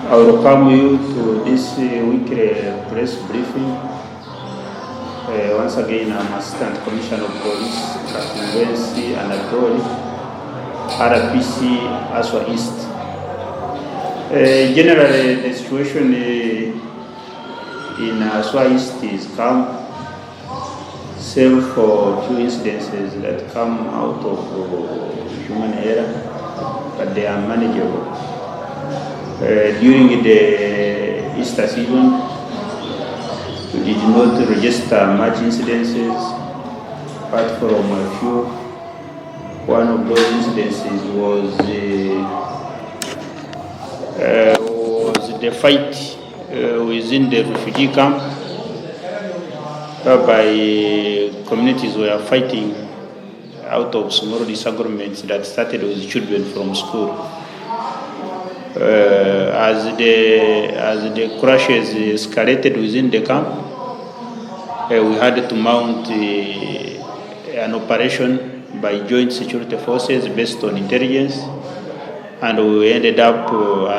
I welcome you to this weekly press briefing. Once again, I'm Assistant Commissioner of Police, Katungwesi, Anatoli, RPC, Aswa East. Generally, the situation in Aswa East is calm, save for few incidences that come out of human error, but they are manageable. During the Easter season, we did not register much incidences, apart from a few. One of those incidences was the fight within the refugee camp, whereby communities were fighting out of small disagreements that started with children from school. As the crashes escalated within the camp, we had to mount an operation by joint security forces based on intelligence, and we ended up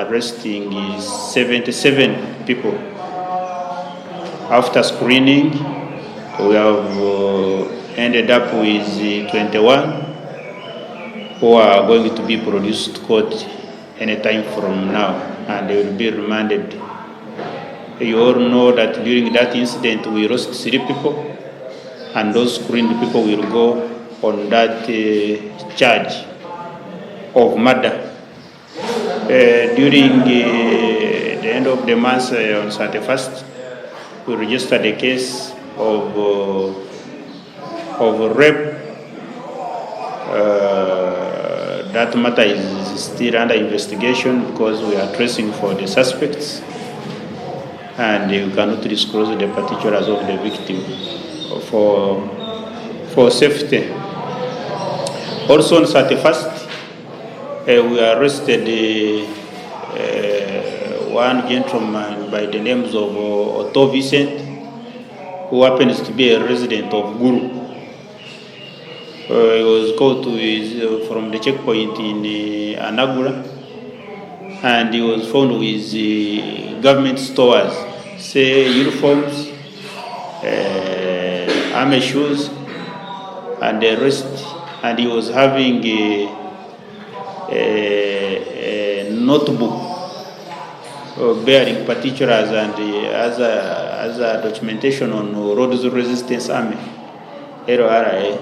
arresting 77 people. After screening, we have ended up with 21 who are going to be produced to court anytime from now, and they will be remanded. You all know that during that incident we lost 3 people, and those screened people will go on that charge of murder. During the end of the month on 31st, we registered a case of rape. That matter is still under investigation because we are tracing for the suspects, and we cannot disclose the particulars of the victim for safety. Also on 31st, we arrested one gentleman by the names of Otto Vincent, who happens to be a resident of Guru. He was called to from the checkpoint in Anagura, and he was found with government stores, say uniforms, army shoes, and the rest. And he was having a notebook bearing particulars and other documentation on Roads Resistance Army, RRA.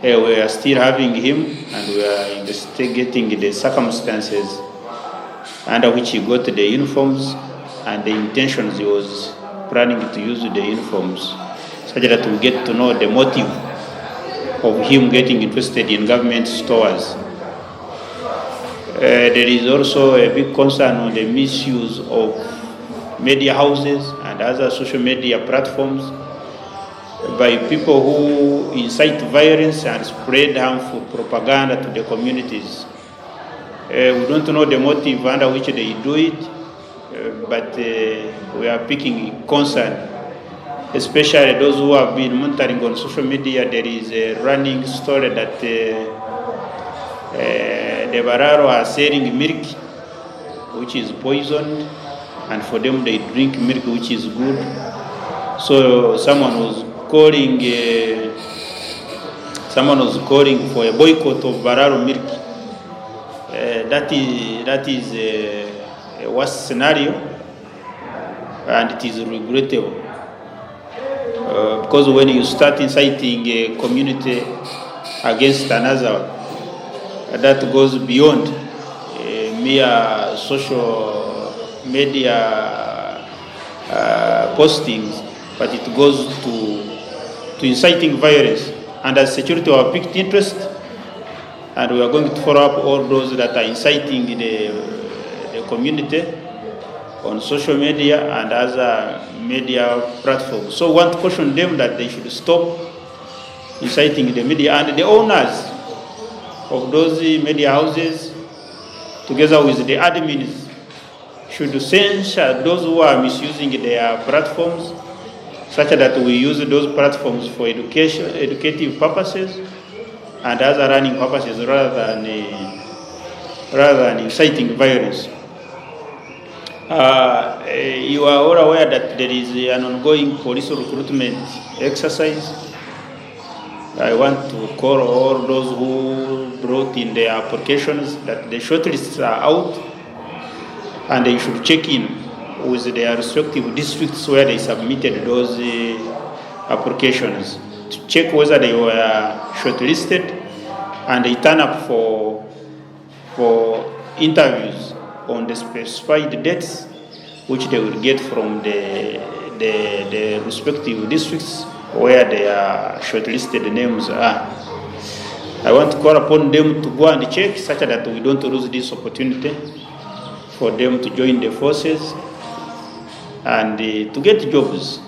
We are still having him, and we are investigating the circumstances under which he got the uniforms and the intentions he was planning to use the uniforms, such that we get to know the motive of him getting interested in government stores. There is also a big concern on the misuse of media houses and other social media platforms by people who incite violence and spread harmful propaganda to the communities. We don't know the motive under which they do it, but we are picking concern, especially those who have been monitoring on social media. There is a running story that the Bararo are selling milk, which is poisoned, and for them they drink milk which is good. So someone was calling for a boycott of Bararo milk. That is a worst scenario, and it is regrettable because when you start inciting a community against another, that goes beyond mere social media postings, but it goes to inciting violence. And as security, our picked interest, and we are going to follow up all those that are inciting the community on social media and other media platforms. So we want to caution them that they should stop inciting the media, and the owners of those media houses, together with the admins, should censure those who are misusing their platforms, such that we use those platforms for educative purposes and other running purposes rather than inciting violence. You are all aware that there is an ongoing police recruitment exercise. I want to call all those who brought in their applications that the shortlists are out, and they should check in with their respective districts where they submitted those applications to check whether they were shortlisted, and they turn up for interviews on the specified dates which they will get from the respective districts where their shortlisted names are. I want to call upon them to go and check such that we don't lose this opportunity for them to join the forces and to get jobs.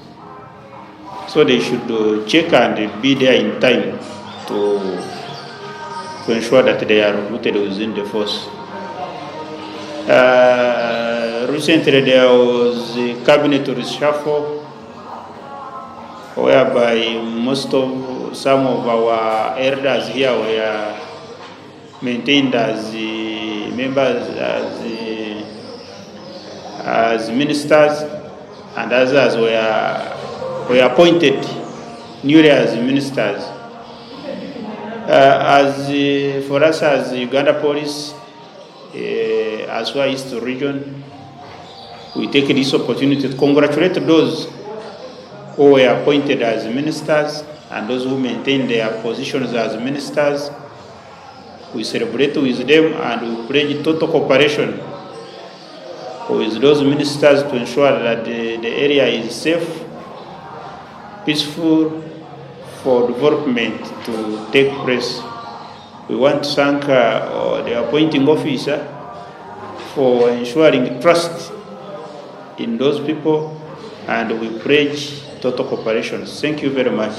So they should check and be there in time to ensure that they are recruited within the force. Recently there was a cabinet reshuffle whereby some of our elders here were maintained as members, as ministers, and others were appointed newly as ministers. For us as Uganda Police, Aswa East Region, we take this opportunity to congratulate those who were appointed as ministers and those who maintain their positions as ministers. We celebrate with them and we pledge total cooperation with those ministers to ensure that the area is safe, peaceful, for development to take place. We want to thank the appointing officer for ensuring trust in those people, and we pledge total cooperation. Thank you very much.